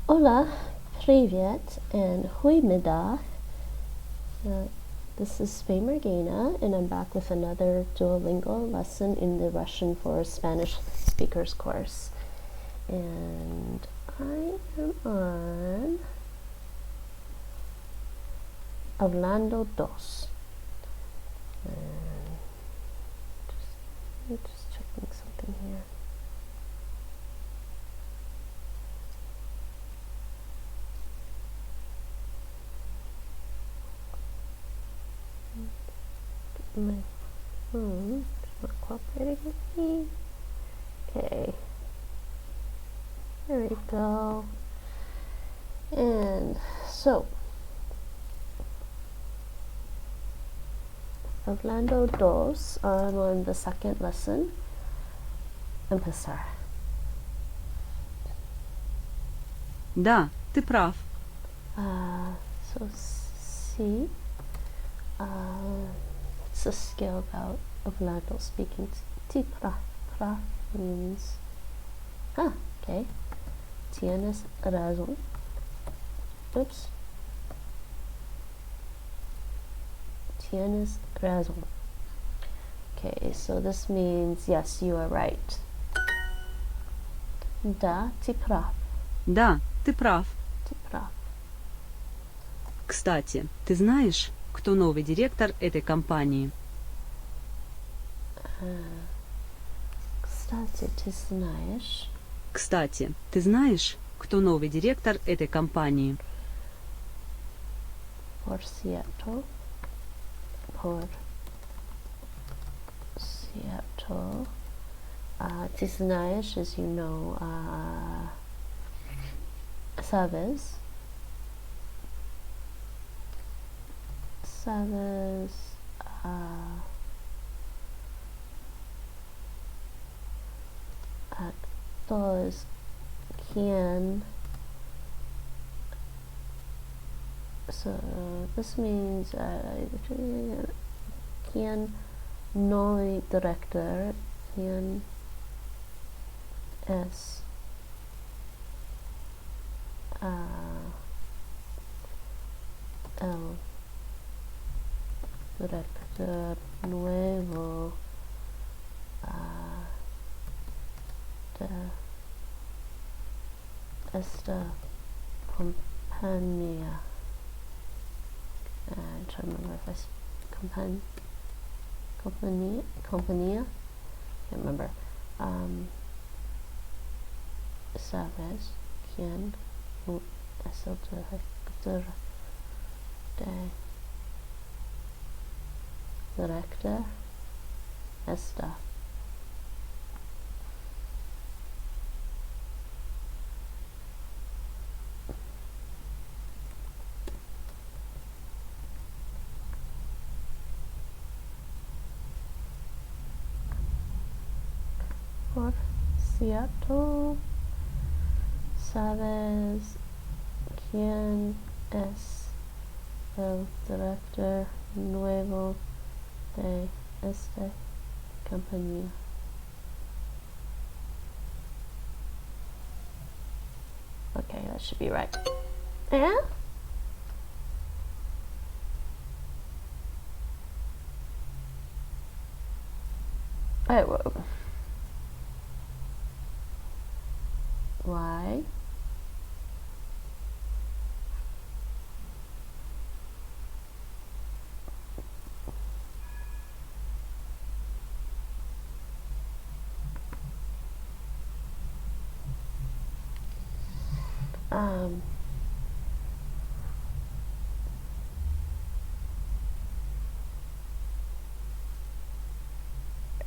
Hola, привет, and goedemiddag. This is Faye Morgana, and I'm back with another Duolingo lesson in the Russian for Spanish speakers course. And I am on Hablando dos. And just checking something here. My phone is not cooperating with me. Okay. There we go. And so, Hablando dos, I'm on the second lesson. Empezar. Да, ты прав. So C, it's a skill about hablando, speaking. Ti pra means, okay. Tienes razón. Oops. Tienes razón. Okay, so this means yes, you are right. Да, ти прав. Да, ты прав. Ти прав. Кстати, ты знаешь, кто новый директор этой компании? Кстати, ты знаешь. Кстати, ты знаешь, кто новый директор этой компании? Por cierto. Ты знаешь, as you know, sabes. Sabes. Todos quien. So this means quien no director, quien es el director nuevo de esta compañía. I'm trying to remember if I compañía. Can't remember. Sabes quién es el director esta. Por cierto, ¿sabes quién es el director nuevo de esta compañía? Okay, that should be right. Yeah? Why?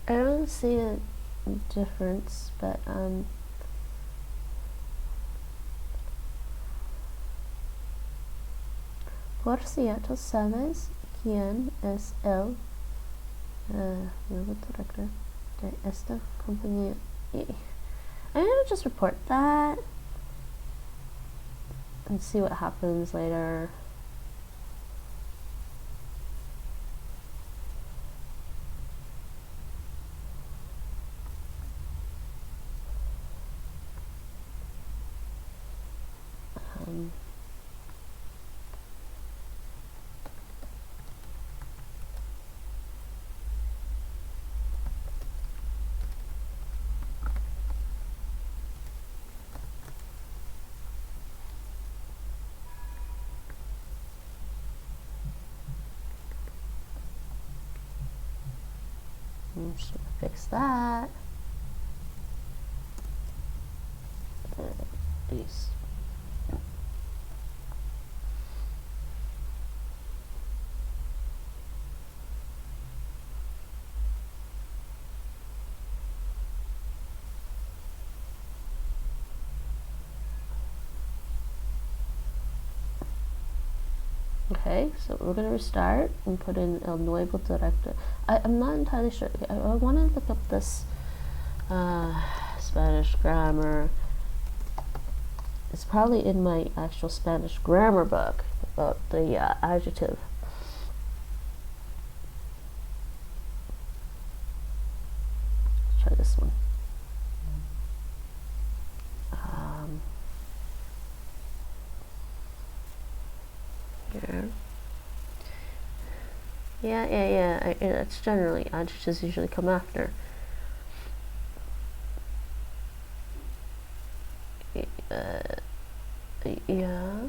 I don't see a difference, but por cierto, ¿sabes quién es el nuevo director de esta compañía? I'm gonna just report that and see what happens later. I'm just gonna fix that. These. Okay, so we're going to restart and put in El Nuevo Director. I'm not entirely sure. I want to look up this Spanish grammar. It's probably in my actual Spanish grammar book about the adjective. Let's try this one. Here. Yeah. That's generally adjectives usually come after. Yeah.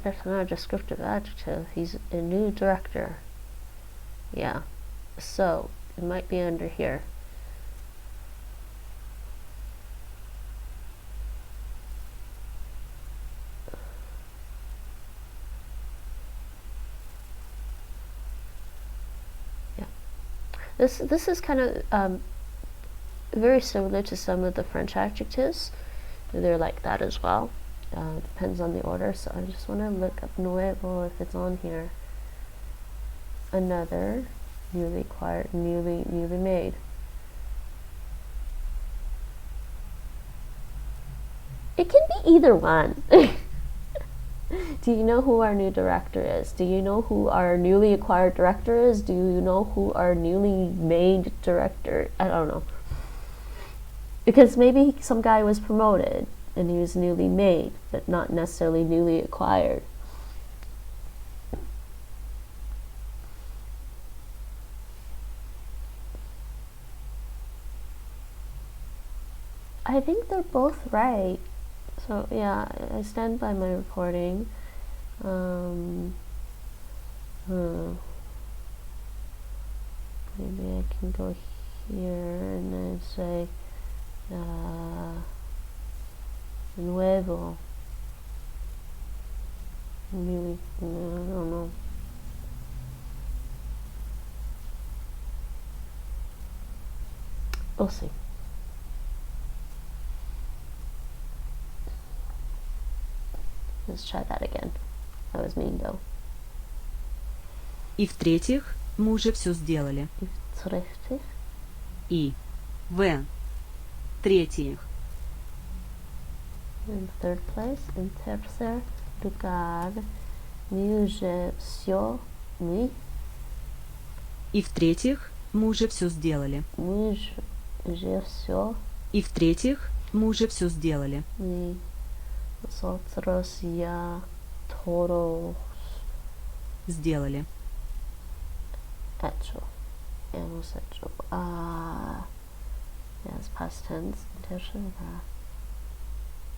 That's not a descriptive adjective. He's a new director. Yeah. So, it might be under here. Yeah. This is kind of very similar to some of the French adjectives. They're like that as well. Depends on the order, so I just want to look up nuevo if it's on here. Another, newly acquired, newly made. It can be either one. Do you know who our new director is? Do you know who our newly acquired director is? Do you know who our newly made director? I don't know. Because maybe some guy was promoted and he was newly made, but not necessarily newly acquired. I think they're both right. So yeah, I stand by my reporting. Maybe I can go here and then say nuevo. Really, I don't know. We'll see. Let's try that again. That was mean though. И в-третьих, мы уже все сделали. И в-третьих. И. В-третьих. In third place, in tercer lugar, мы уже все, мы. И в-третьих, мы уже все сделали. Мы уже все. И в-третьих, мы уже все сделали. Мы nosotros ya todo Сделали. hecho. Hemos hecho. Yes, past tense. In tercer lugar.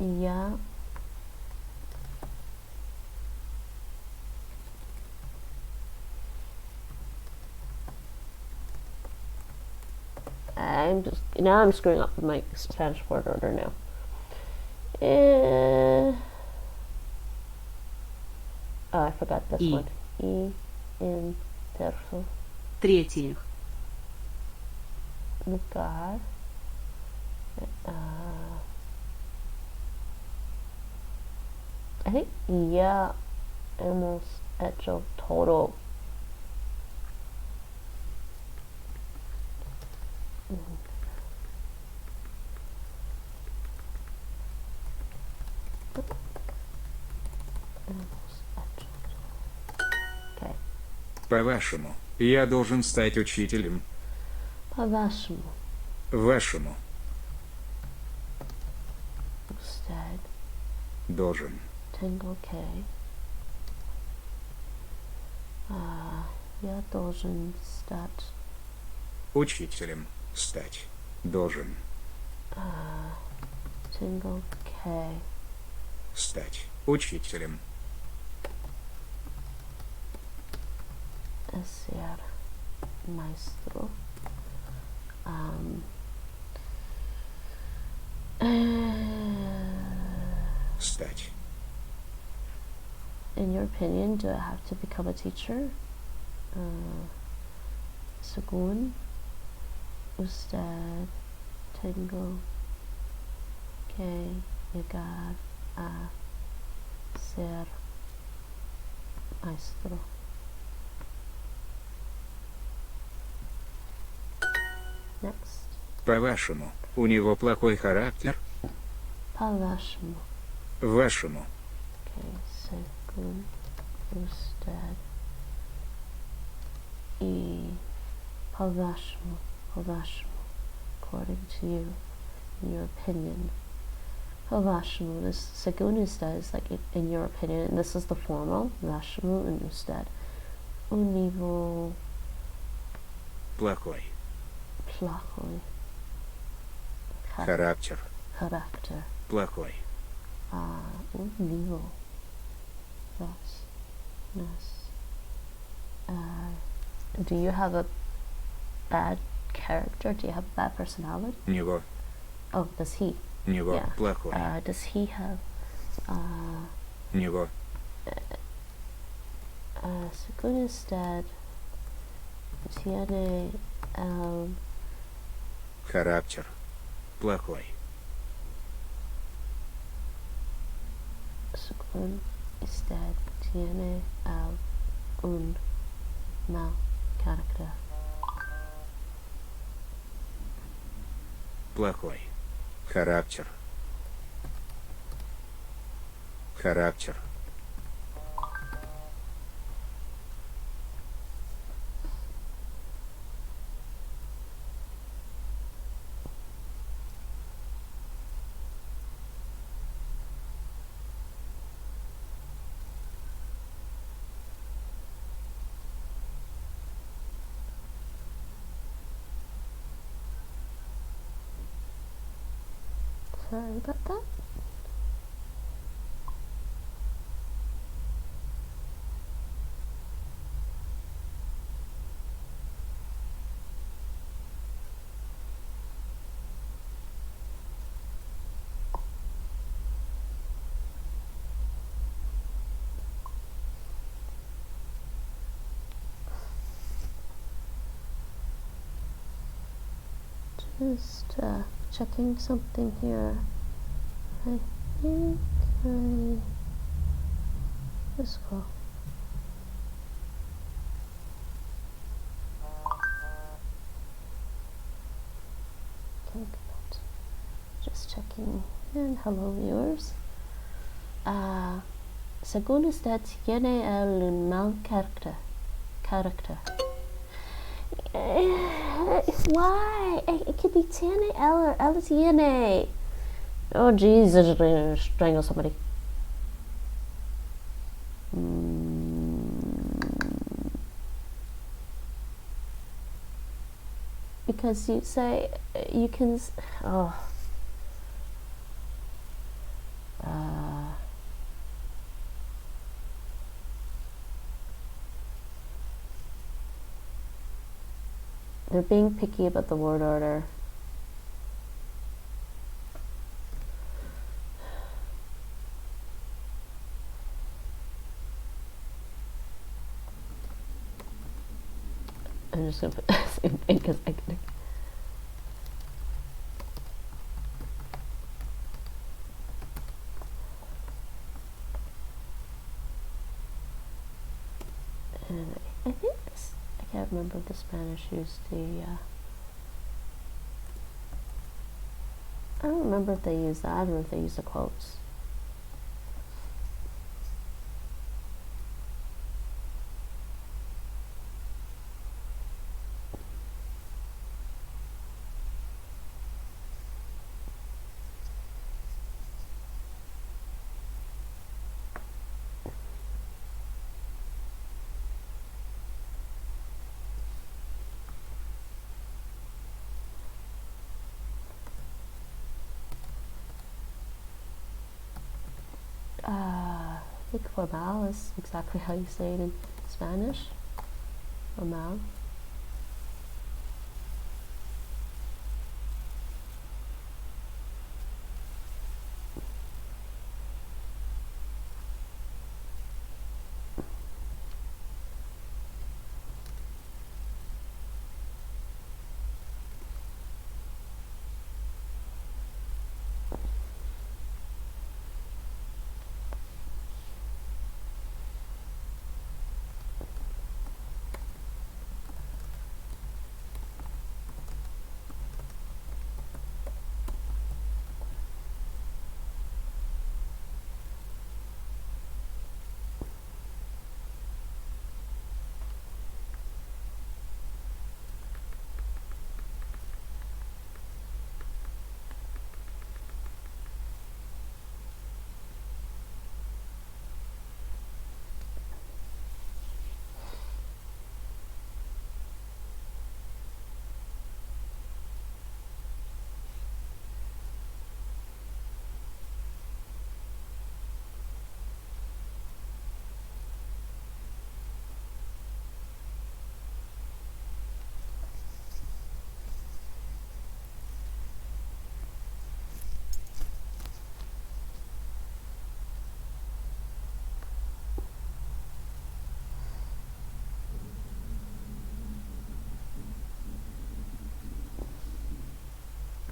Ya. I'm screwing up with my Spanish word order now. I forgot this one. Y in tercer В-третьих. lugar. I think ya hemos hecho todo. Okay. По-вашему, я должен стать учителем. По-вашему. Вашему. Usted. Должен. Tengo que. Я должен стать Учителем. Стать. Должен. Tengo que. Стать. Учителем. Ser maestro. Стать. In your opinion, do I have to become a teacher? Según usted, tengo que llegar a ser maestro. Next. По-вашему, у него плохой характер? По-вашему. Вашему. Okay, según usted. Y по-вашему. According to you, in your opinion. По-вашему, this según usted is like in your opinion, and this is the formal. Вашему and usted. Un niveau Плохой. плохой. Характер. Характер. Плохой. Un niveau. Dos. Nas. Do you have a bad character? Do you have a bad personality? Него. Oh, does he? Него. Yeah. Плохой. Does he have Него. según usted tiene el Характер. Плохой. según usted tiene un mal carácter. Плохой. Характер. Характер. Sorry about that. Just checking something here. I think let's go. Okay, good. Just checking. And hello, viewers. Según usted tiene el mal character. Why? It could be tiene el or el tiene. Oh jeez, I just gonna strangle somebody. Because you say you can. Oh. They're being picky about the word order. I'm just gonna put the same thing because I can. And I think this, I can't remember if the Spanish used the, I don't remember if they used that or if they used the quotes. I think formal is exactly how you say it in Spanish. Formal.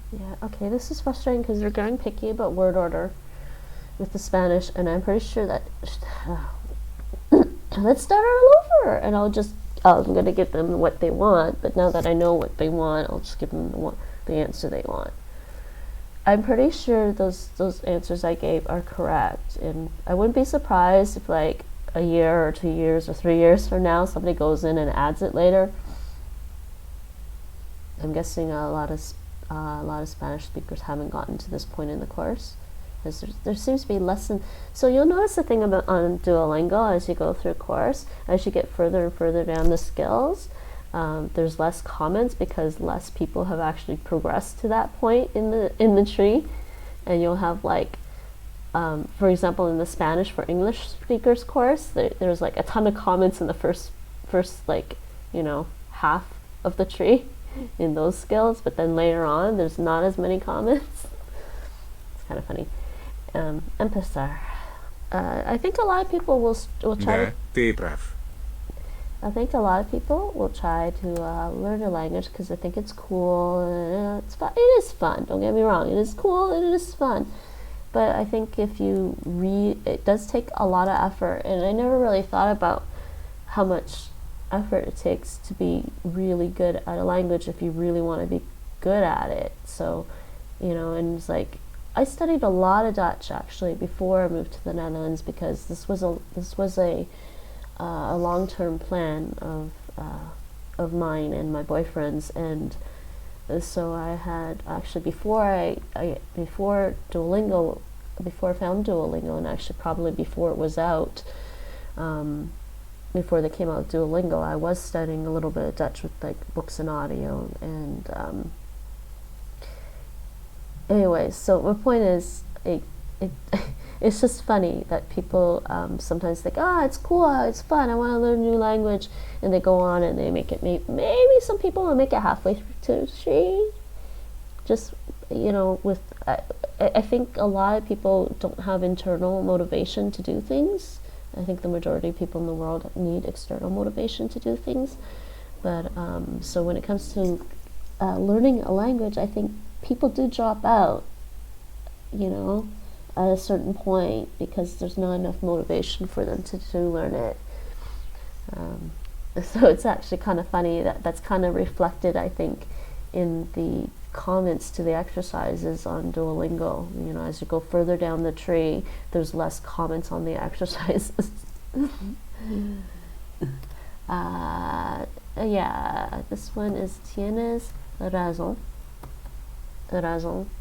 Yeah, okay, this is frustrating because they're getting picky about word order with the Spanish, and I'm pretty sure that let's start all over, and I'm gonna give them what they want, but now that I know what they want, I'll just give them the answer they want. I'm pretty sure those answers I gave are correct, and I wouldn't be surprised if like a year or 2 years or 3 years from now somebody goes in and adds it later. I'm guessing a lot of Spanish speakers haven't gotten to this point in the course, because there seems to be lesson. So you'll notice the thing about on Duolingo as you go through a course, as you get further and further down the skills, there's less comments because less people have actually progressed to that point in the tree, and you'll have like, for example, in the Spanish for English speakers course, there's like a ton of comments in the first like half of the tree in those skills, but then later on there's not as many comments. It's kind of funny. Empezar. I think a lot of people will try. Да, ты прав. I think a lot of people will try to learn a language because they think it's cool. And, it's fun. It is fun. Don't get me wrong. It is cool and it is fun. But I think if you read, it does take a lot of effort. And I never really thought about how much effort it takes to be really good at a language if you really want to be good at it. So, and it's like I studied a lot of Dutch actually before I moved to the Netherlands because this was a long-term plan of mine and my boyfriend's, and so I had actually before I found Duolingo, and actually probably before it was out, before they came out with Duolingo, I was studying a little bit of Dutch with like books and audio, and anyway, so my point is, it's just funny that people sometimes think, it's cool, it's fun, I want to learn a new language, and they go on and they make it, maybe some people will make it halfway through to three, just, with, I think a lot of people don't have internal motivation to do things. I think the majority of people in the world need external motivation to do things, but so when it comes to learning a language, I think people do drop out, at a certain point because there's not enough motivation for them to learn it. So it's actually kind of funny that's kind of reflected, I think, in the comments to the exercises on Duolingo. As you go further down the tree, there's less comments on the exercises. Yeah, this one is tienes razón.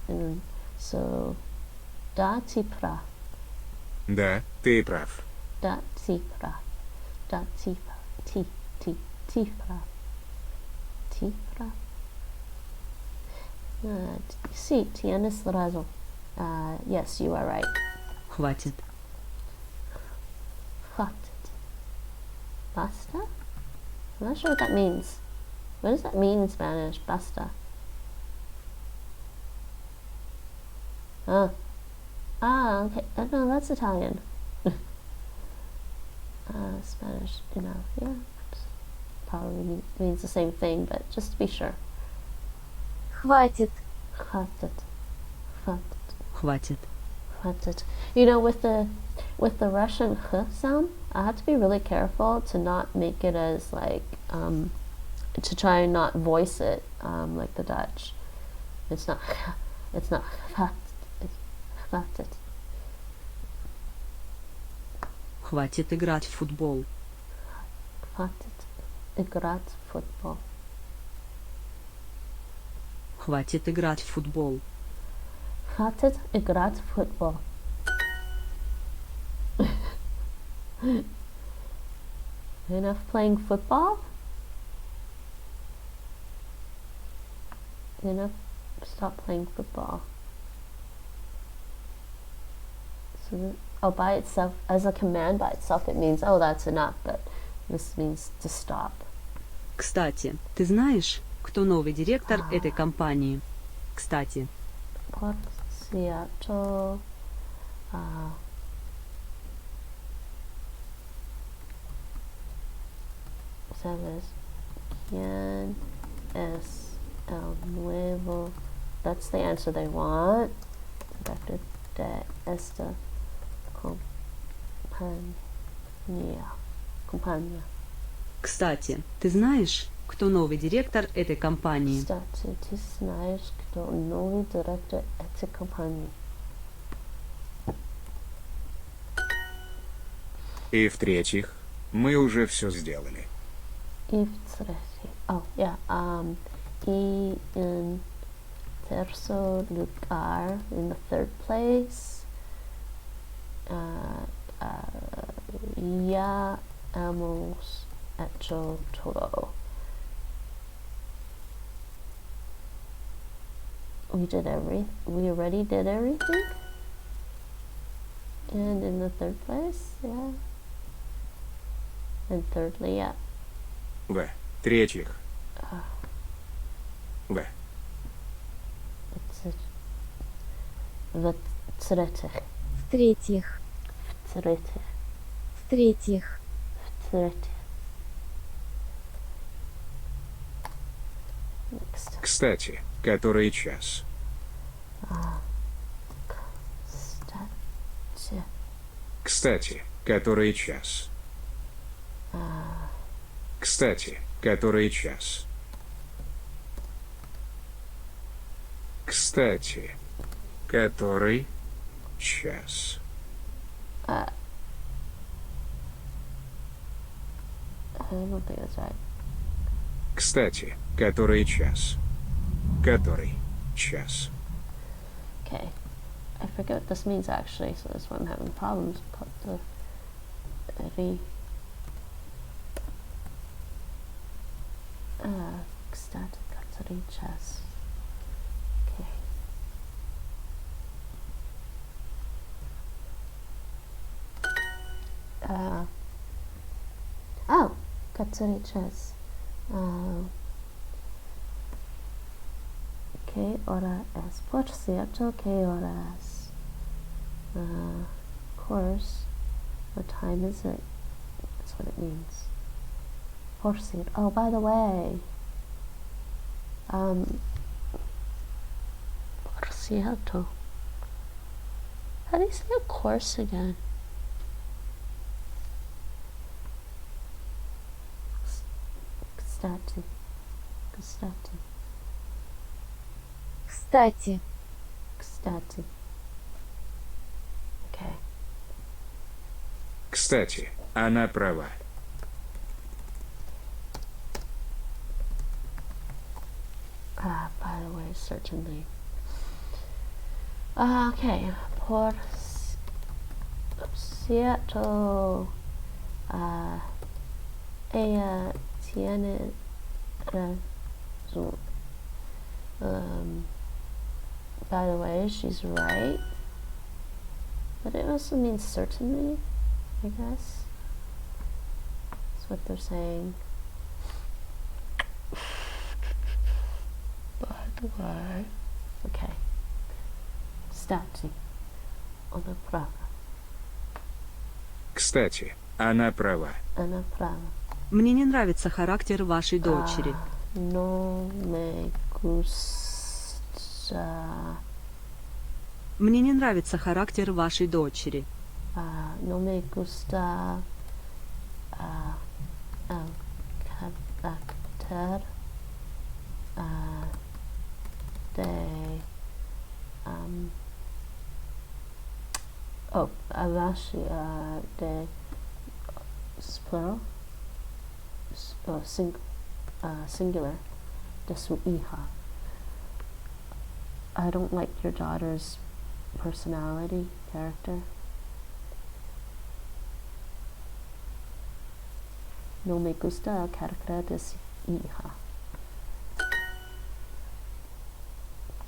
And so da ti pra. Да, ты прав. Da ti pra. Da ti pra. Ti pra. Ti pra. Sí, tienes razón. Yes, you are right. Хватит. Basta? I'm not sure what that means. What does that mean in Spanish? Basta. Okay. No, that's Italian. Spanish, enough. Yeah. Probably means the same thing, but just to be sure. Хватит. Хватит. Хватит. Хватит. Хватит. You know, with the Russian h sound, I have to be really careful to not make it as like to try and not voice it like the Dutch. It's not хватит. It's хватит. Хватит играть в футбол. Хватит играть в футбол. Хватит играть в футбол. Хватит играть в футбол. Enough playing football? Enough, stop playing football. So, by itself, as a command by itself, it means, oh, that's enough, but this means to stop. Кстати, ты знаешь, кто новый директор этой компании? Кстати. Por cierto, ¿sabes quién es el nuevo? That's the answer they want. Director de esta compañía. Кстати, ты знаешь, кто новый директор этой компании? Кстати, ты знаешь, кто новый директор этой компании? И в-третьих, мы уже все сделали. И в-третьих, y en tercer lugar, in the third place, ya hemos hecho todo. We already did everything. And in the third place, yeah. And thirdly, yeah. В-третьих. В. В-третьих. В-третьих. В-третьих. В-третьих. В-третьих. Next. Кстати, который час? Кстати. Кстати, который час? Кстати, который час? Кстати, который час? I don't think that's right. Кстати, который час? Который час? Okay. I forget what this means actually, so that's why I'm having problems. But kstati, который час? Okay. Который час? ¿Qué hora es? Por cierto, ¿qué hora es? Of course. What time is it? That's what it means. Por cierto. Oh, by the way. Por cierto. How do you say of course again? Кстати. Кстати. Кстати. Кстати. Okay. Кстати, она права. By the way, certainly. Okay. Por cierto. Ella tiene razón. By the way, she's right. But it also means certainly, I guess. That's what they're saying. By the way, okay. Кстати, она права. Кстати, она права. Она права. Мне не нравится характер вашей дочери. No me gusta. Мне не нравится характер вашей дочери. No me gusta el carácter de de plural singular de su hija. I don't like your daughter's personality, character. No me gusta el carácter de su hija.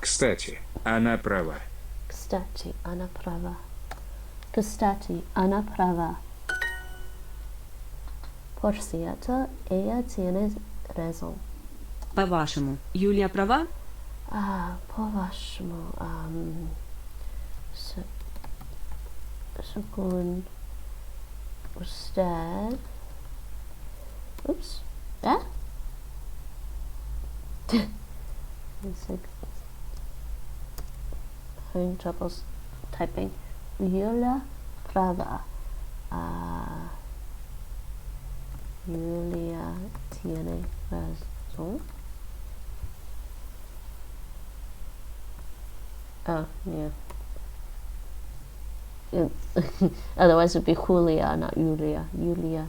Кстати, она права. Кстати, она права. Кстати, она права. Por cierto, ella tiene razón. По-вашему, Юлия права? По-вашему, según usted. Oops. It's like having troubles typing. Julia prava. Julia tiene razón. Oh, yeah. Otherwise it would be Julia, not Julia. Julia.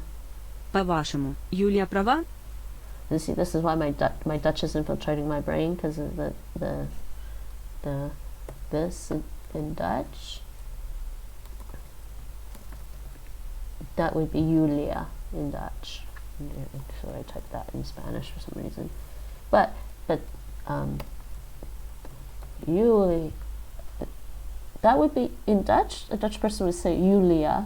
По-вашему, Юлия права? You see, this is why my Dutch is infiltrating my brain, because of the this in Dutch. That would be Julia in Dutch. So I typed that in Spanish for some reason. But Julia, that would be in Dutch. A Dutch person would say Julia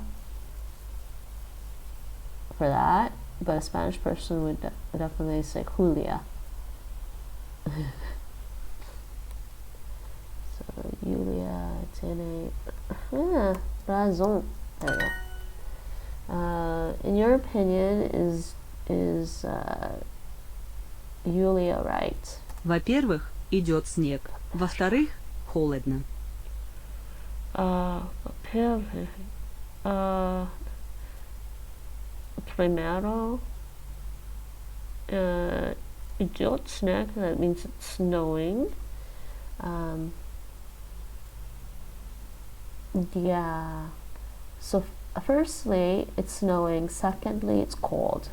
for that, but a Spanish person would definitely say Julia. So Julia tiene razón. There we go. In your opinion, is Julia right? Во-первых, идет снег. Во-вторых, холодно. Primero, идет снег, that means it's snowing. Yeah. So firstly, it's snowing. Secondly, it's cold.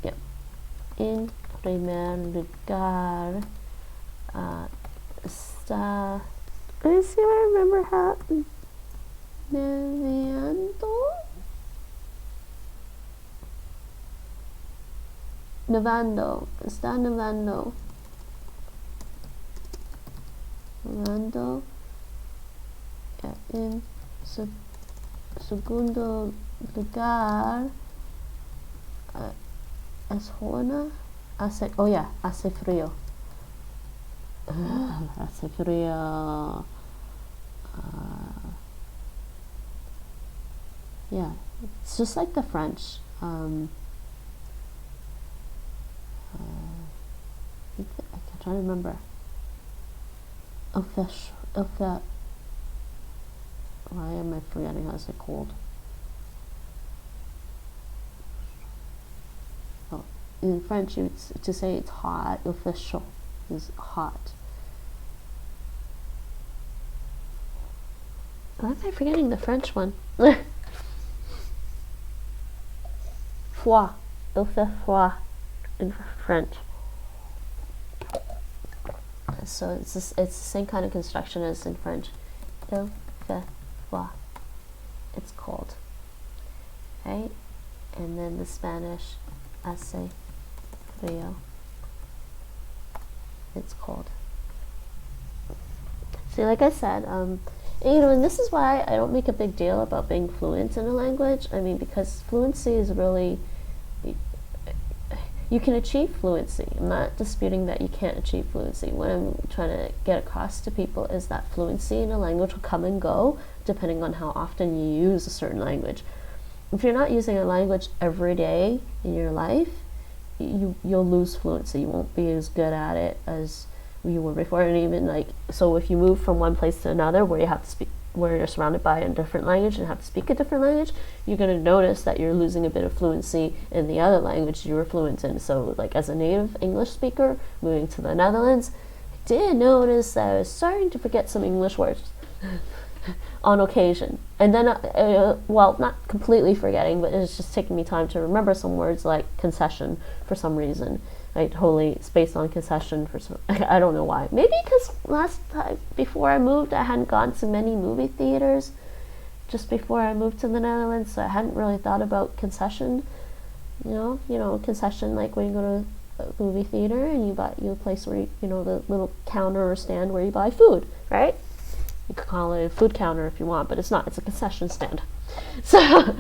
Yep. En primer lugar, está. Let's see if I remember how. Nevando. Está nevando. Nevando. En segundo lugar, es joven. Hace frío. Hace frío. Yeah, it's just like the French. I'm trying to remember. Why am I forgetting how to say cold? Oh, in French, to say it's hot, official is hot. Why am I forgetting the French one? Froid. Il fait froid in French. So it's the same kind of construction as in French. Il fait froid. It's cold. Right? And then the Spanish, hace frío. It's cold. See, like I said, And this is why I don't make a big deal about being fluent in a language. I mean, because fluency is really, you can achieve fluency. I'm not disputing that you can't achieve fluency. What I'm trying to get across to people is that fluency in a language will come and go depending on how often you use a certain language. If you're not using a language every day in your life, you'll lose fluency. You won't be as good at it as you were before. And even like, so if you move from one place to another where you have to speak, where you're surrounded by a different language and have to speak a different language, you're going to notice that you're losing a bit of fluency in the other language you were fluent in. So like as a native English speaker moving to the Netherlands, I did notice that I was starting to forget some English words on occasion. And then, well, not completely forgetting, but it's just taking me time to remember some words like concession for some reason. I totally spaced on concession for some, I don't know why. Maybe because last time, before I moved, I hadn't gone to many movie theaters just before I moved to the Netherlands, so I hadn't really thought about concession. You know, concession, like when you go to a movie theater and you buy, a place where the little counter or stand where you buy food, right? You could call it a food counter if you want, but it's not. It's a concession stand. So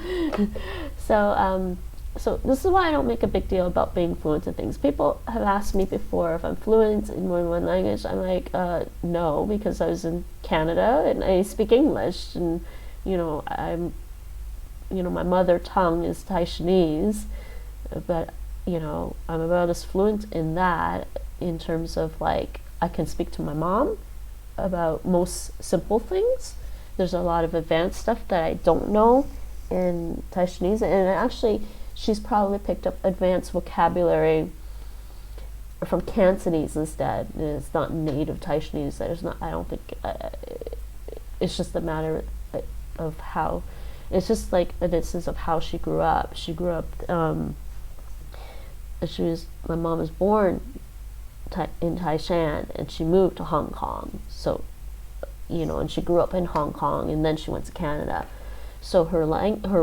this is why I don't make a big deal about being fluent in things. People have asked me before if I'm fluent in more than one language. I'm like, no, because I was in Canada and I speak English, and my mother tongue is Taishanese, but I'm about as fluent in that in terms of like I can speak to my mom about most simple things. There's a lot of advanced stuff that I don't know in Taishanese, and actually she's probably picked up advanced vocabulary from Cantonese instead. It's not native Taishanese. I don't think it's just a matter of how, it's just like an instance of how she grew up. She grew up, my mom was born in Taishan, and she moved to Hong Kong. So, and she grew up in Hong Kong, and then she went to Canada. So her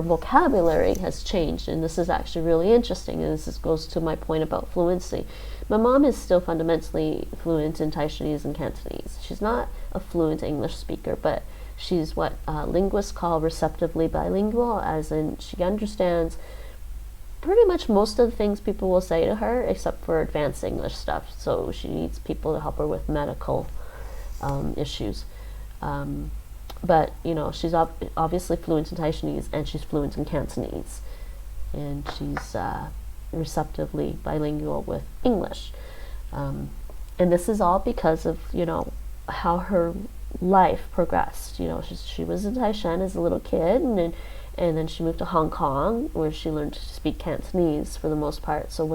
vocabulary has changed, and this is actually really interesting, and this goes to my point about fluency. My mom is still fundamentally fluent in Taishanese and Cantonese. She's not a fluent English speaker, but she's what linguists call receptively bilingual, as in she understands pretty much most of the things people will say to her, except for advanced English stuff. So she needs people to help her with medical issues. But she's obviously fluent in Taishanese, and she's fluent in Cantonese, and she's receptively bilingual with English. And this is all because of how her life progressed. She was in Taishan as a little kid, and then she moved to Hong Kong, where she learned to speak Cantonese for the most part. So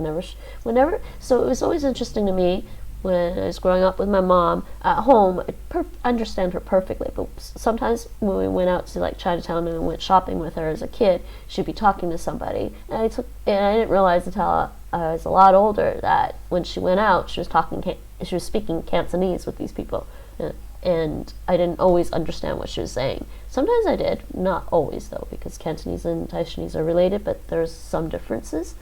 so it was always interesting to me when I was growing up with my mom at home. I understand her perfectly, but sometimes when we went out to like Chinatown and went shopping with her as a kid, she'd be talking to somebody, and I didn't realize until I was a lot older that when she went out, she was speaking Cantonese with these people, and I didn't always understand what she was saying. Sometimes I did, not always though, because Cantonese and Taishanese are related, but there's some differences.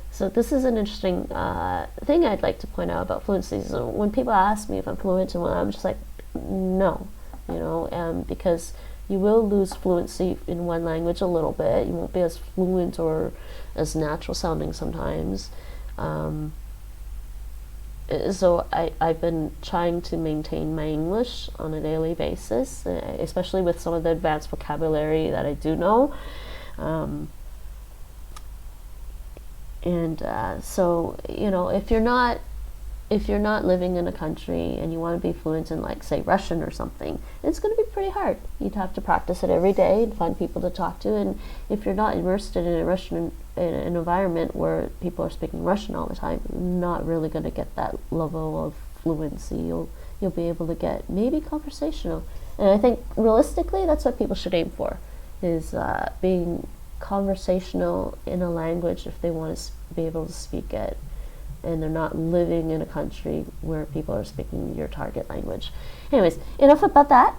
So this is an interesting thing I'd like to point out about fluency. So when people ask me if I'm fluent in one, I'm just like, no, because you will lose fluency in one language a little bit. You won't be as fluent or as natural sounding sometimes. So I've been trying to maintain my English on a daily basis, especially with some of the advanced vocabulary that I do know. So if you're not living in a country and you want to be fluent in, like, say, Russian or something, it's going to be pretty hard. You'd have to practice it every day and find people to talk to. And if you're not immersed in an environment where people are speaking Russian all the time, you're not really going to get that level of fluency. You'll be able to get maybe conversational. And I think realistically, that's what people should aim for, is being conversational in a language if they want to be able to speak it, and they're not living in a country where people are speaking your target language. Anyways, enough about that.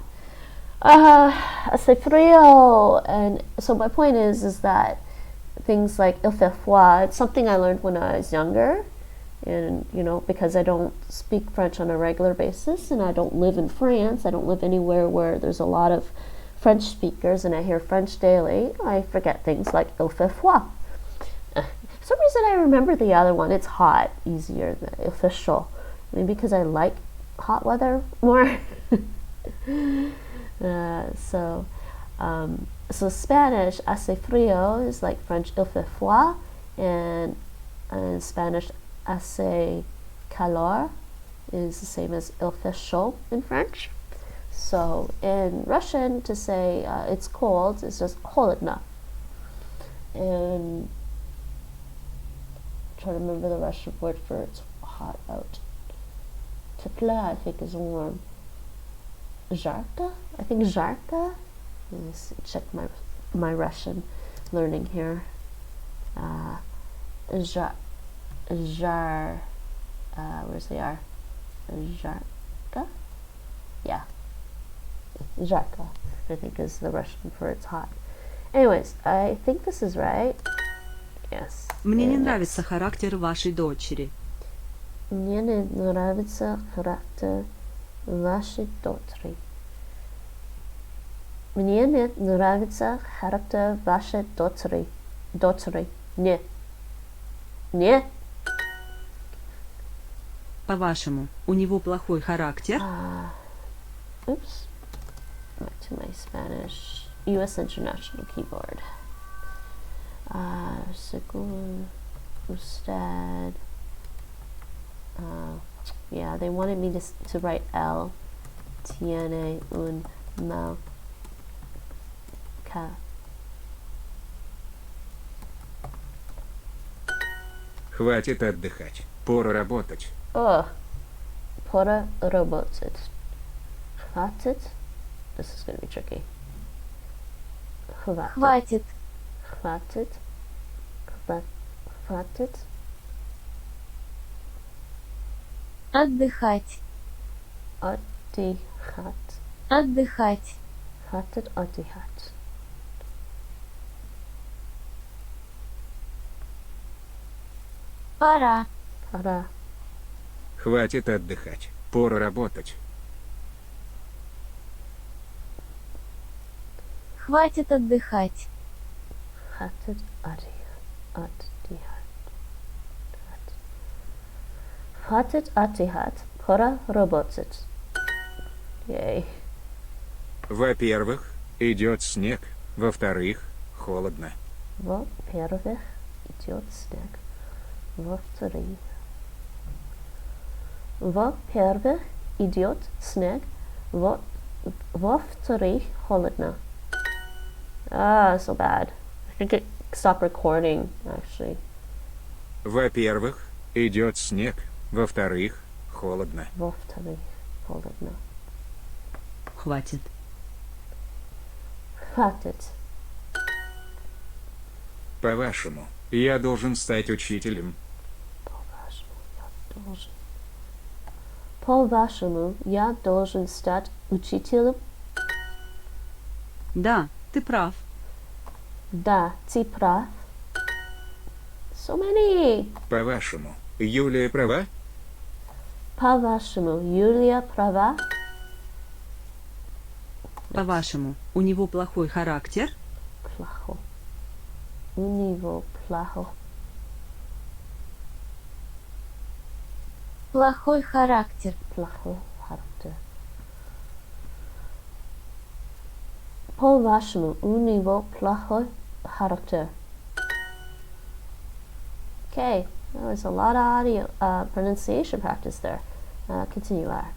C'est frio. And so my point is that things like il fait froid, it's something I learned when I was younger, And, you know, because I don't speak French on a regular basis and I don't live in France, I don't live anywhere where there's a lot of French speakers and I hear French daily, I forget things like il fait froid. For some reason I remember the other one, it's hot, easier than il fait chaud. Maybe because I like hot weather more. So Spanish, hace frío is like French il fait froid, and in Spanish, hace calor is the same as il fait chaud in French. So in Russian, to say it's cold is just холодно. And I'm trying to remember the Russian word for it's hot out. Tepla, I think, is warm. Жарко? I think жарко. Let's check my Russian learning here. Where's the R? Жарко? Yeah. Жарко, I think, is the Russian for it's hot. Anyways, I think this is right. Yes. Мне не And нравится характер вашей дочери. Мне не нравится характер вашей дочери. Мне не нравится характер вашей дочери. Не. Не. По-вашему, у него плохой характер? Oops. Back to my Spanish U.S. International Keyboard. Según usted. Yeah, they wanted me to write L. Tiene un mal ca. Хватит отдыхать. Пора работать. Пора работать. Хватит. This is going to be tricky. Хватит. Хватит. Хватит. Отдыхать. Отдыхать. Отдыхать. Хватит отдыхать. Пора. Пора. Хватит отдыхать. Пора работать. Хватит отдыхать. Хватит отдыхать. Хватит отдыхать. Пора работать. Yay. Во-первых, идет снег. Во-вторых, холодно. Во-первых, идет снег. Во-вторых. Во-первых, идет снег. Во-вторых, холодно. So bad. I think it stopped recording, actually. Во-первых, идет снег. Во-вторых, холодно. Во-вторых, холодно. Хватит. Хватит. По-вашему, я должен стать учителем. По-вашему, я должен стать учителем? Да, ты прав. Да, ты прав. So many. По-вашему, Юлия права? По-вашему, Юлия права? По-вашему, у него плохой характер? Плохо. У него плохо. Плохой характер. Плохой характер. По-вашему, у него плохой характер. Okay, that was a lot of audio pronunciation practice there. Continue, Lara.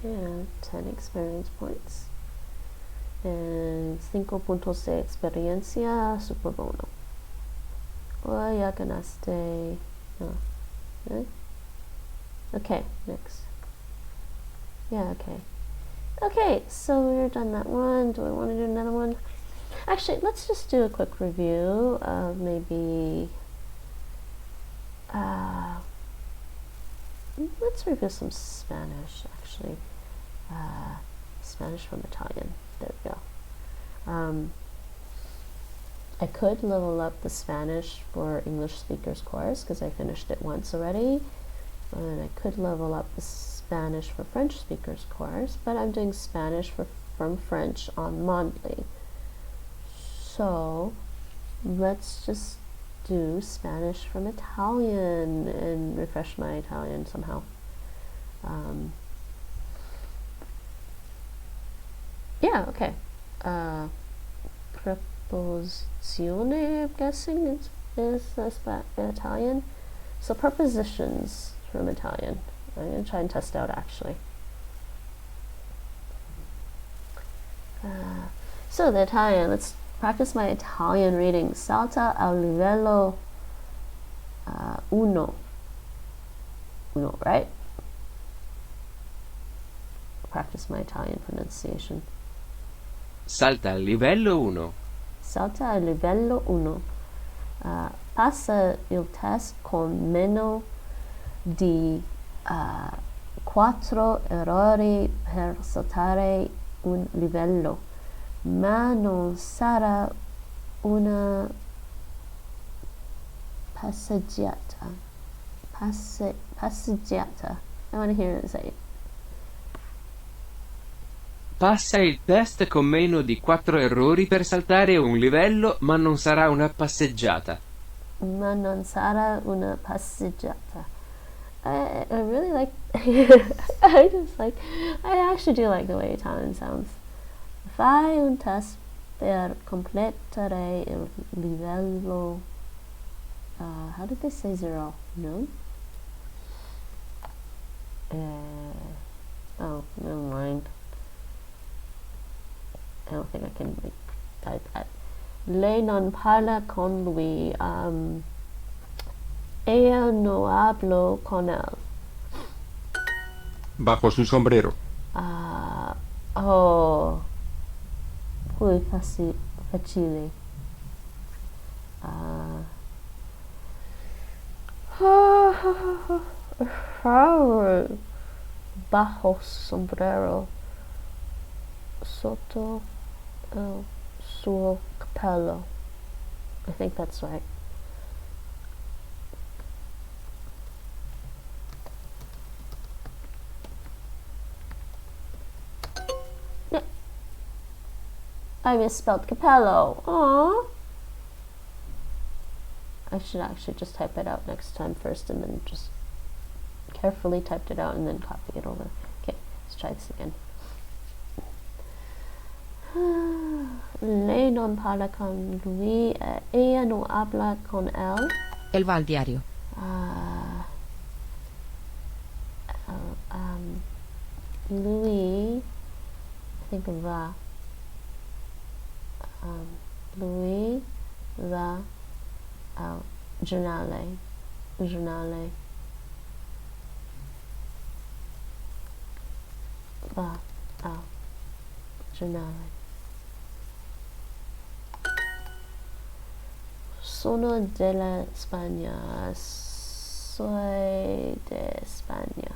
And 10 experience points. And 5 puntos de experiencia super bono. Oh, ya ganaste. No. Okay, next. Yeah, okay. Okay, so we're done that one. Do I want to do another one? Actually, let's just do a quick review of maybe... let's review some Spanish, actually. Spanish from Italian. There we go. Um, I could level up the Spanish for English speakers course because I finished it once already. And I could level up the Spanish for French speakers course, but I'm doing Spanish from French on Mondly. So let's just do Spanish from Italian and refresh my Italian somehow. Yeah, okay. Preposizione, I'm guessing, is Italian. So prepositions from Italian. I'm going to try and test out actually. So the Italian, let's practice my Italian reading. Salta al livello uno. Uno, right? Practice my Italian pronunciation. Salta al livello 1. Salta al livello 1. Passa il test con meno di 4 errori per saltare un livello, ma non sarà una passeggiata. Passeggiata. I want to hear it say it. Passa il test con meno di 4 errori per saltare un livello, ma non sarà una passeggiata. Ma non sarà una passeggiata. I really like I actually do like the way Italian sounds. Fai un test per completare il livello how did they say 0? No? Oh, never mind. I don't think I can type that. Lei non parla con lui. Ella no hablo con él. Bajo su sombrero. Oh, muy facile. Bajo sombrero. Sotto el suo cappello. I think that's right. Yeah. I misspelled capello. Aww. I should actually just type it out next time first and then just carefully typed it out and then copy it over. Okay, let's try this again. Lei non parla con lui, ella no habla con él. Él va al diario. Lui, I think va. Lui va al giornale. Giornale. Va al giornale. Sono della Spagna. Soy de España.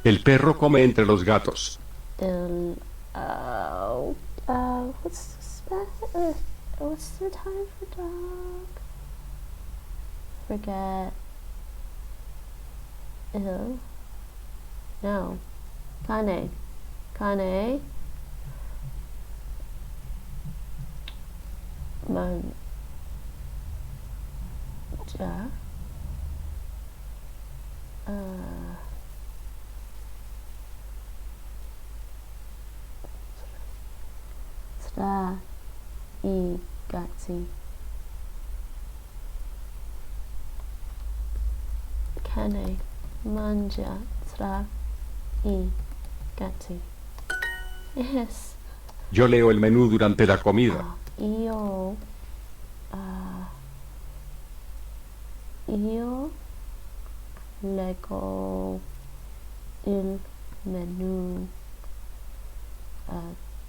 El perro come entre los gatos. What's the time for dog? Forget. No. Cane. Cane. Man. Ja. Tra I gatti. Cane mangia tra I gatti. Yes. Yo leo el menú durante la comida. Io leggo il menù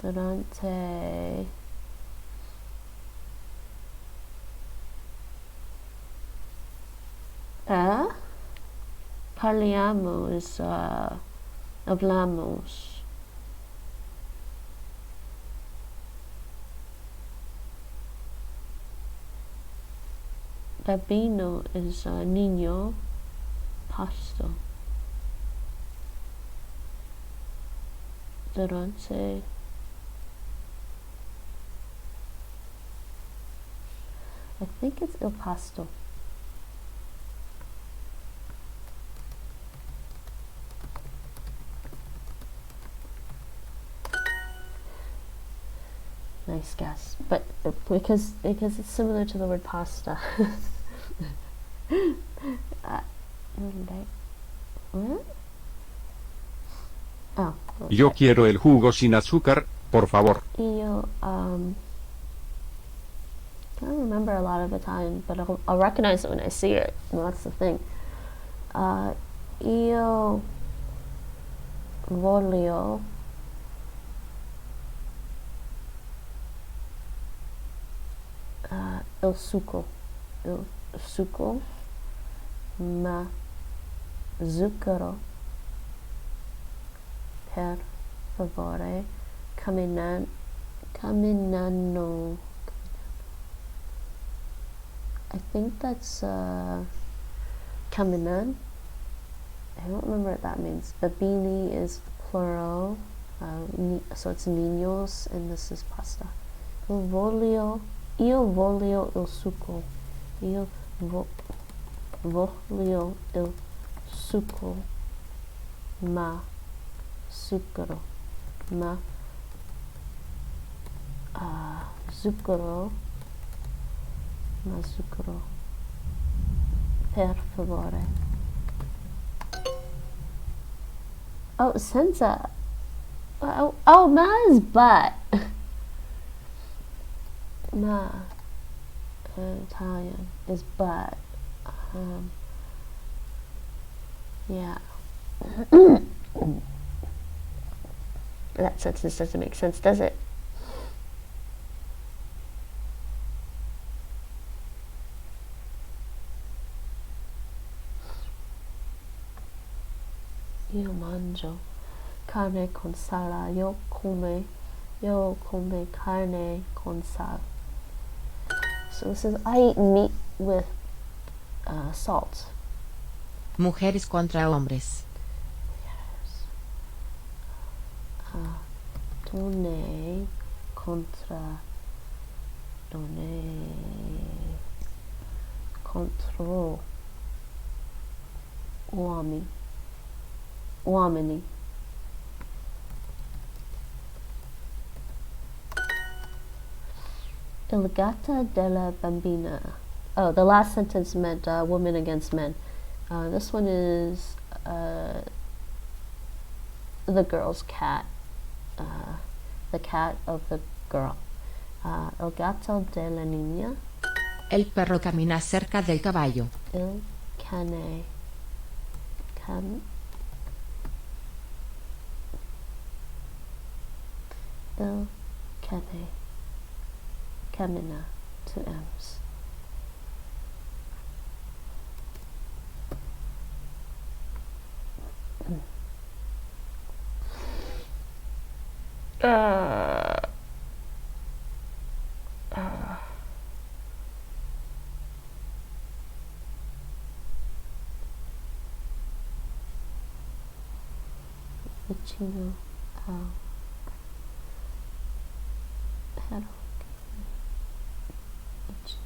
durante parliamo is hablamos. Bambino is niño. Pasto. Durante. I think it's il pasto. Nice guess, but because it's similar to the word pasta. What? Oh. Okay. Yo quiero el jugo sin azúcar, por favor. Io can't remember a lot of Italian, but I'll recognize it when I see it. Well, that's the thing. Io voglio il succo, ma zucchero, per favore, camminano. I think that's caminan. I don't remember what that means. Babini is plural, so it's niños, and this is pasta. Io voglio il succo. Io voglio il succo, ma zucchero, zucchero, per favore. Oh, senza. Oh, ma is but. Ma in Italian is but. Yeah. That sentence doesn't make sense, does it? Io mangio carne con sala. Io come carne con sal. So this is I eat meat with salt. Mujeres contra hombres. Donne contra contro uomini. Il gatto della bambina. Oh, the last sentence meant women against men. This one is the girl's cat. The cat of the girl. El gatto della niña. El perro camina cerca del caballo. Il cane. Il cane. Camina. Two M's. Vicino al perro. Vicino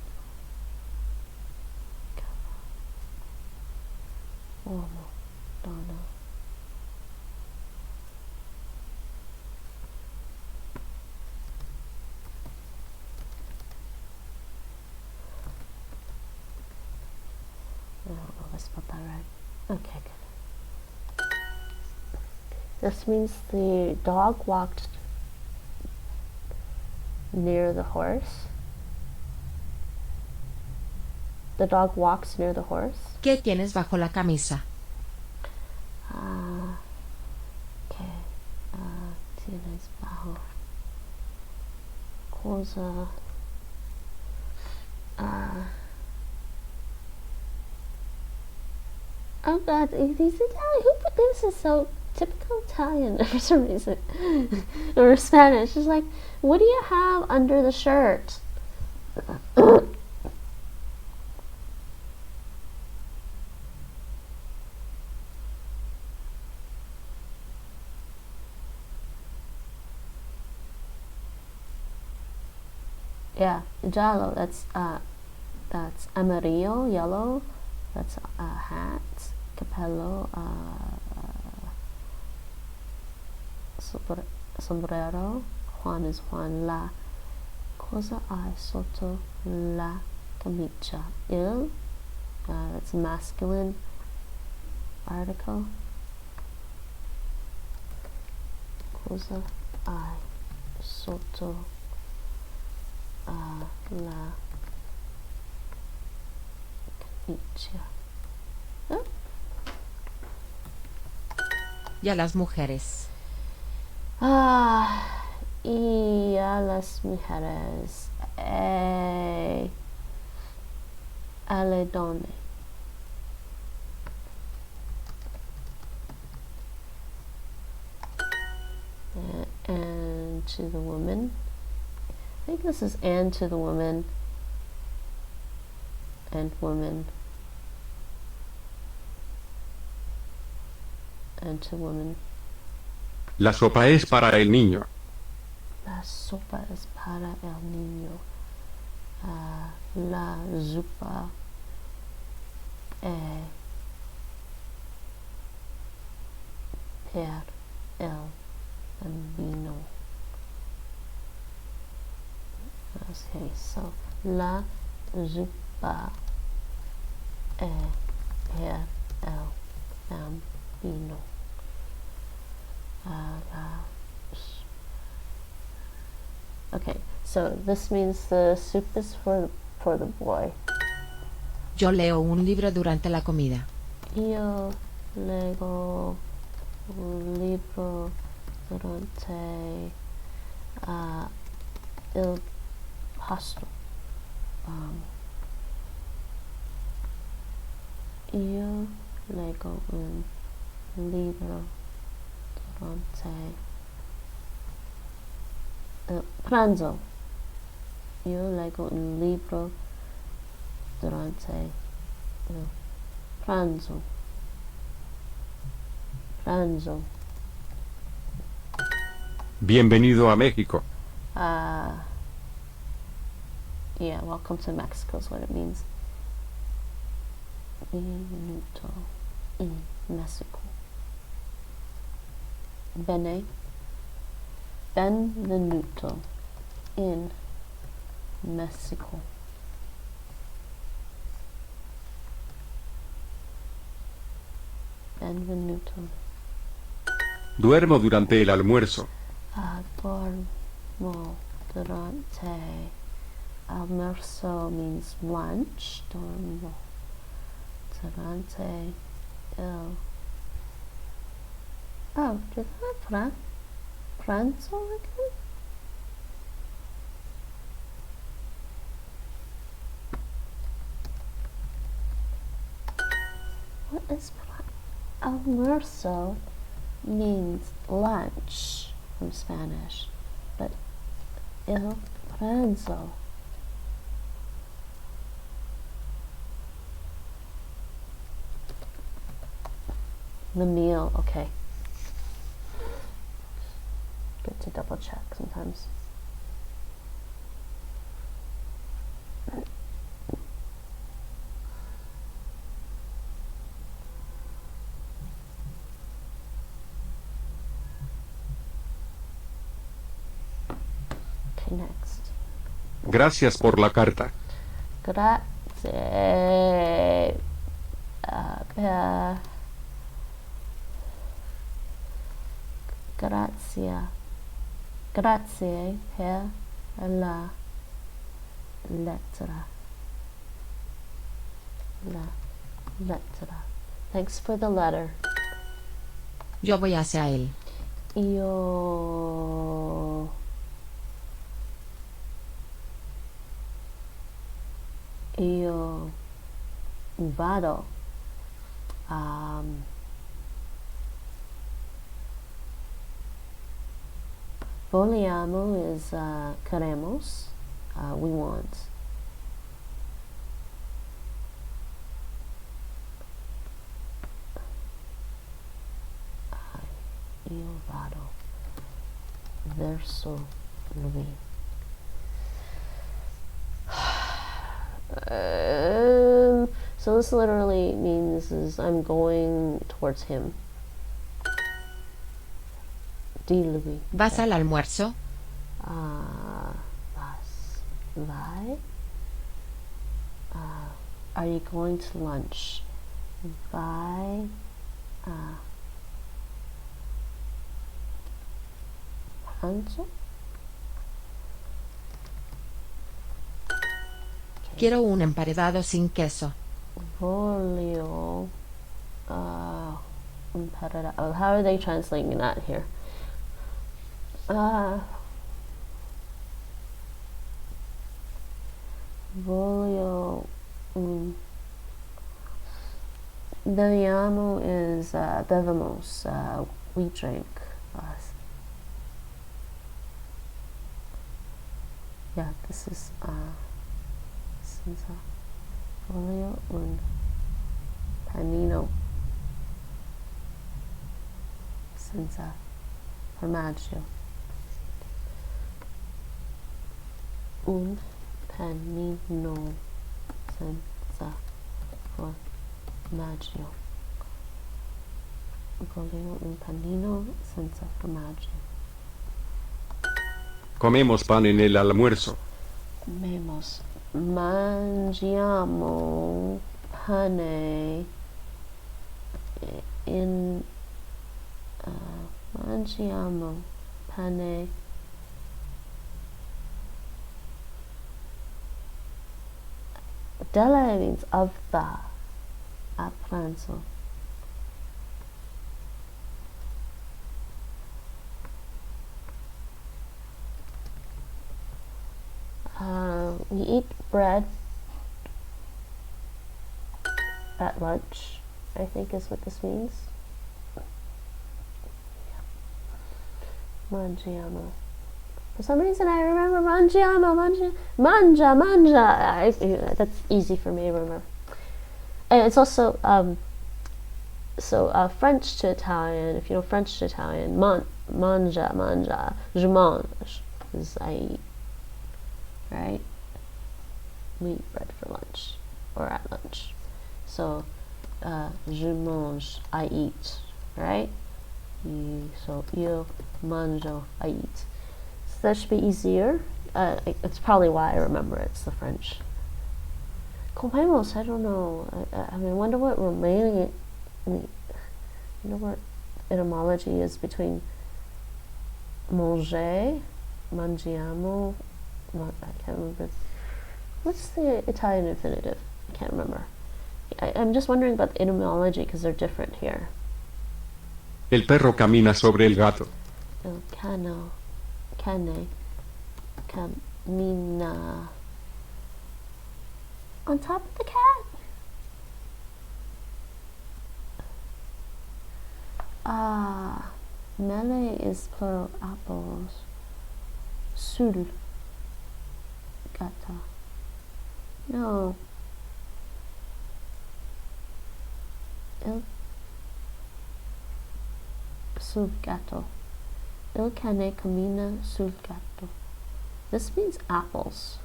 cavallo. Uomo, donna. I don't know if I spelled that right. Okay, good. This means the dog walked near the horse. The dog walks near the horse. ¿Qué tienes bajo la camisa? Okay. Tienes bajo. Cosa. Oh God, these Italian. Who put this? Is so typical Italian for some reason, or Spanish. It's like, what do you have under the shirt? Yeah, giallo. That's amarillo, yellow. That's a hat. Capello. Sombrero. Juan is Juan. La. Cosa hai sotto la camicia? Il. That's masculine article. Cosa hai sotto la camicia? Oh. Y a las mujeres. Y a las mujeres. Alle donne. And to the woman. I think this is and to the woman. And woman. And to woman. La sopa es para el niño. La sopa es para el niño. La zuppa è per el bambino. Okay, so la zuppa è per el bambino. Okay, so this means the soup is for the boy. Yo leo un libro durante la comida. Io leggo un libro durante il pasto. Io leggo un libro durante il pranzo. Io leggo un libro durante il pranzo. Pranzo. Bienvenido a México. Yeah, welcome to Mexico is what it means. Bienvenuto in Mexico. Benvenuto in Mexico. Benvenuto. Duermo durante el almuerzo. Dormo durante almuerzo means lunch. Dormo durante el... Oh, did I have pranzo again? What is almuerzo? Means lunch from Spanish, but el pranzo. The meal, okay. Good to double check sometimes. Okay, next. Gracias por la carta. Grazie. Grazie per la lettera. La lettera. Thanks for the letter. Yo voy hacia él. Io vado. Vogliamo is queremos. We want. Io vado verso lui. So this literally means is I'm going towards him. Dilui. ¿Vas al almuerzo? Was. Vai. Are you going to lunch? Vai. Answer? Quiero un emparedado sin queso. Voglio. How are they translating that here? Voglio. Beviamo is bevamos. We drink. Yeah, this is senza. Voglio un panino senza formaggio. Un panino senza formaggio. Voglio un panino senza formaggio. Comemos pan en el almuerzo. Mangiamo pane mangiamo pane della means of the a pranzo. We eat bread at lunch, I think is what this means. Mangiamo. For some reason I remember mangiamo, manja. That's easy for me to remember. And it's also, French to Italian, if you know French to Italian, manja, je mange, is I eat, right? We eat bread for lunch, or at lunch. So, je mange, I eat, right? So, io mangio, I eat. So that should be easier. It's probably why I remember it. It's the French. Comemos, I don't know. I mean, I wonder what Romanian. I wonder what etymology is between manger, mangiamo. I can't remember. What's the Italian infinitive? I can't remember. I'm just wondering about the etymology because they're different here. El perro camina sobre el gato. El cane, camina on top of the cat. Mele is plural apples. Sul gata. No. Sul gatto. Il cane cammina sul gatto. This means apples.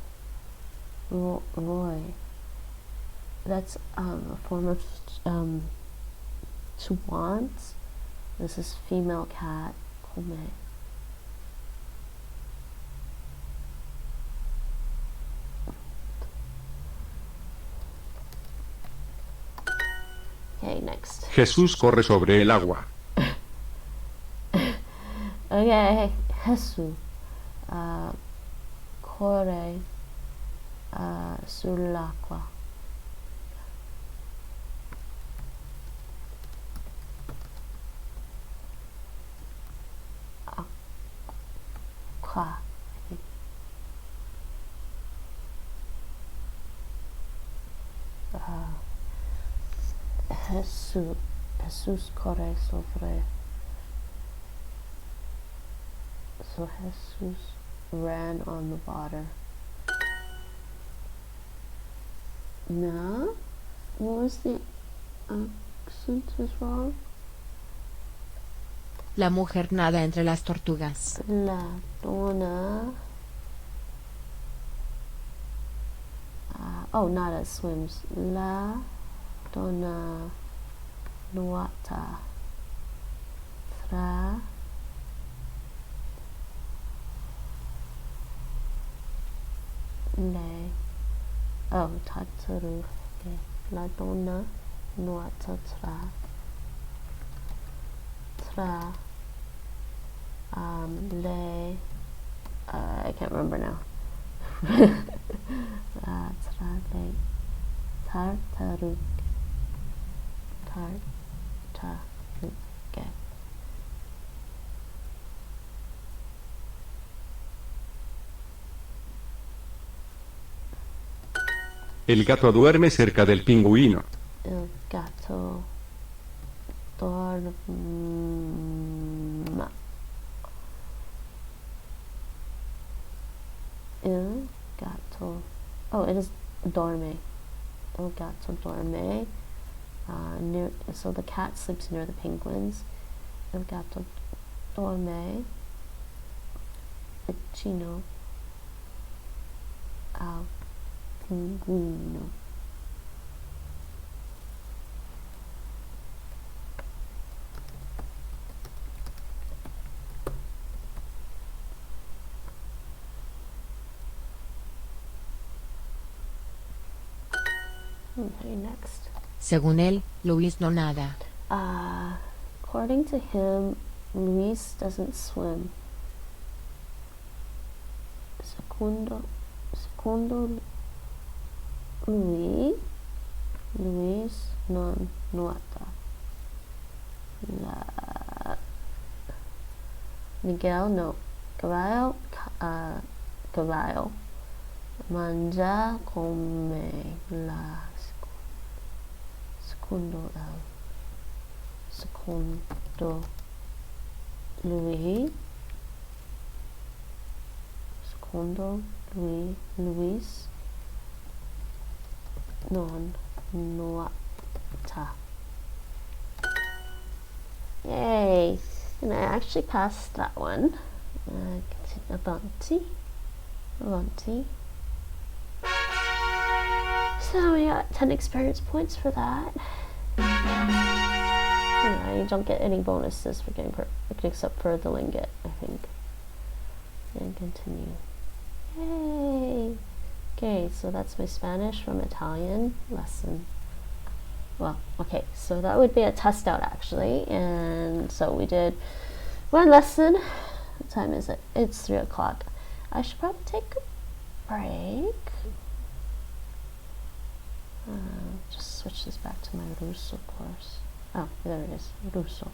Roy. That's a form of to want. This is female cat. Come. Okay, next. Jesús corre sobre el agua. Okay, Jesús corre sull'acqua. Acqua. Jesús corre sobre. So Jesus ran on the water. No? What was the accent is wrong? La mujer nada entre las tortugas. La donna oh, nada swims. La donna nuota tra le oh tartarughe. La donna nuota tra le I can't remember now. Tra le tartarughe. El gato duerme cerca del pingüino. Il gatto dorma. Il gatto. Oh, it is dorme. Il gatto dorme. So the cat sleeps near the penguins. Il gatto dorme vicino al pinguino. Okay, next. Según él, Luis no nada. According to him, Luis doesn't swim. Secondo lui, Luis non nuota. Miguel no. Cavallo mangia come la secondo lui Luis non nuota. Yay! And I actually passed that one. Avanti. So we got 10 experience points for that. You don't get any bonuses for getting perfect except for the lingot, I think. And continue. Yay! Okay, so that's my Spanish from Italian lesson. Well, okay, so that would be a test out actually. And so we did one lesson. What time is it? It's 3 o'clock. I should probably take a break. Just switch this back to my Russo course. Oh, there it is. Russo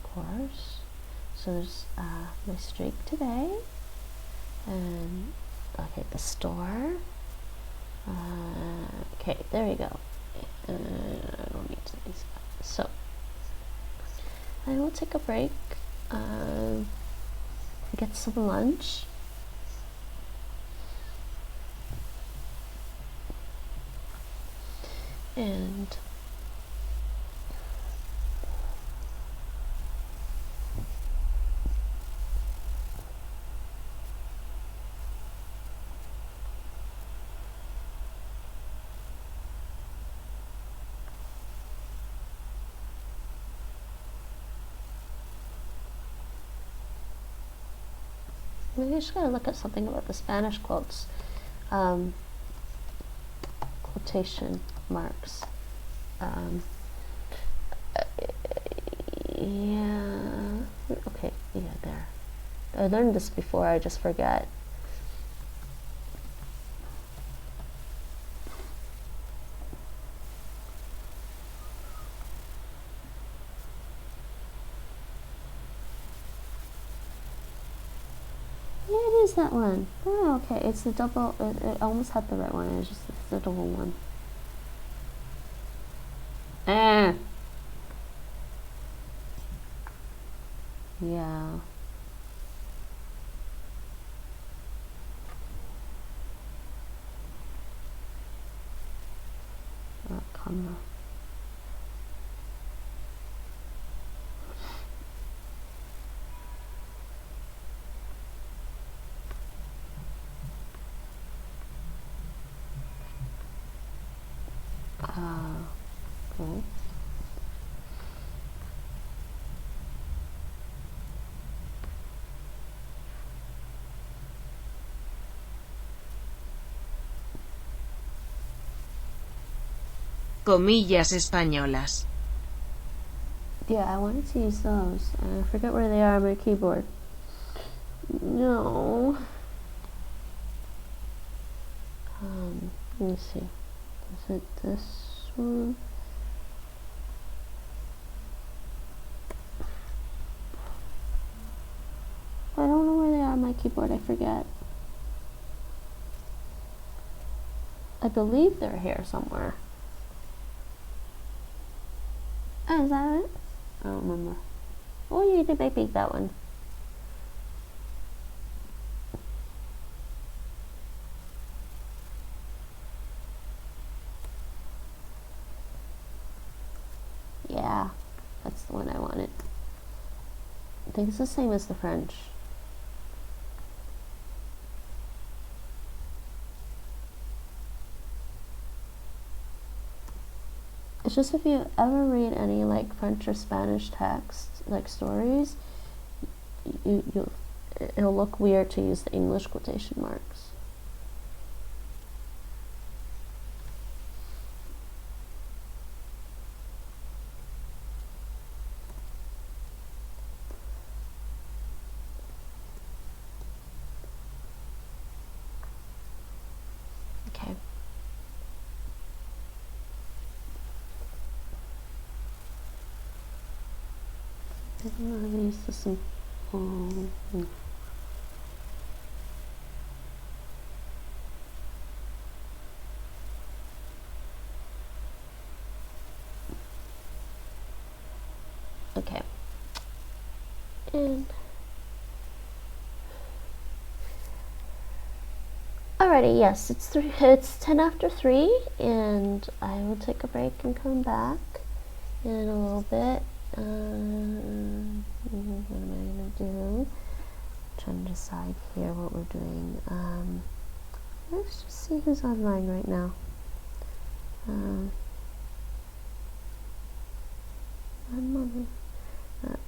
course. So there's my streak today. And okay, the store. Okay, there we go. I don't need to use that. So I will take a break. Get some lunch. And maybe I just gotta look at something about the Spanish quotes. Quotation marks. Yeah. Okay. Yeah, there. I learned this before. I just forget. Yeah, it is that one. Oh, okay. It's the double. It almost had the right one. It's just the double one. Yeah. Comma. Cool. Comillas españolas. Yeah, I wanted to use those. I forget where they are on my keyboard. No. Let me see. Is it this one? I don't know where they are on my keyboard. I forget. I believe they're here somewhere. Oh, is that it? I don't remember. Oh, you did make that one. Yeah, that's the one I wanted. I think it's the same as the French. It's just if you ever read any like French or Spanish text, like stories, it'll look weird to use the English quotation marks. Okay. I don't know how to use this in okay. And alrighty, yes, it's 10 after 3, and I will take a break and come back in a little bit. What am I gonna do? Trying to decide here what we're doing. Let's just see who's online right now. I'm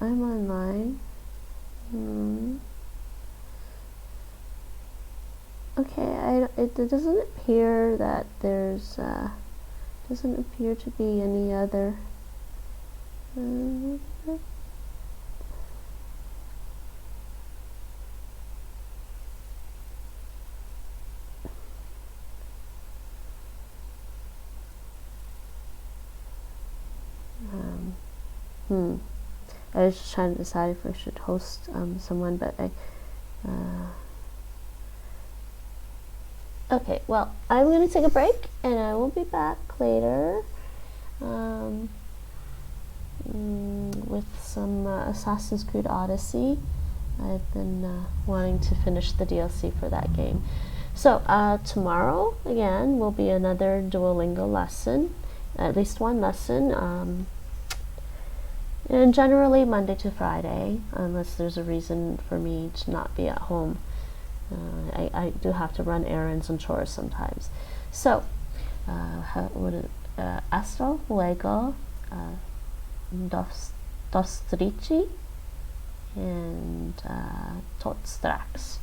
online. Okay, it doesn't appear that there's doesn't appear to be any other. I was just trying to decide if I should host someone, but okay, well, I'm going to take a break, and I will be back later with some Assassin's Creed Odyssey. I've been wanting to finish the DLC for that game. So tomorrow, again, will be another Duolingo lesson, at least one lesson. And generally Monday to Friday, unless there's a reason for me to not be at home. I do have to run errands and chores sometimes. So, hasta luego, dos trici, and tot straks.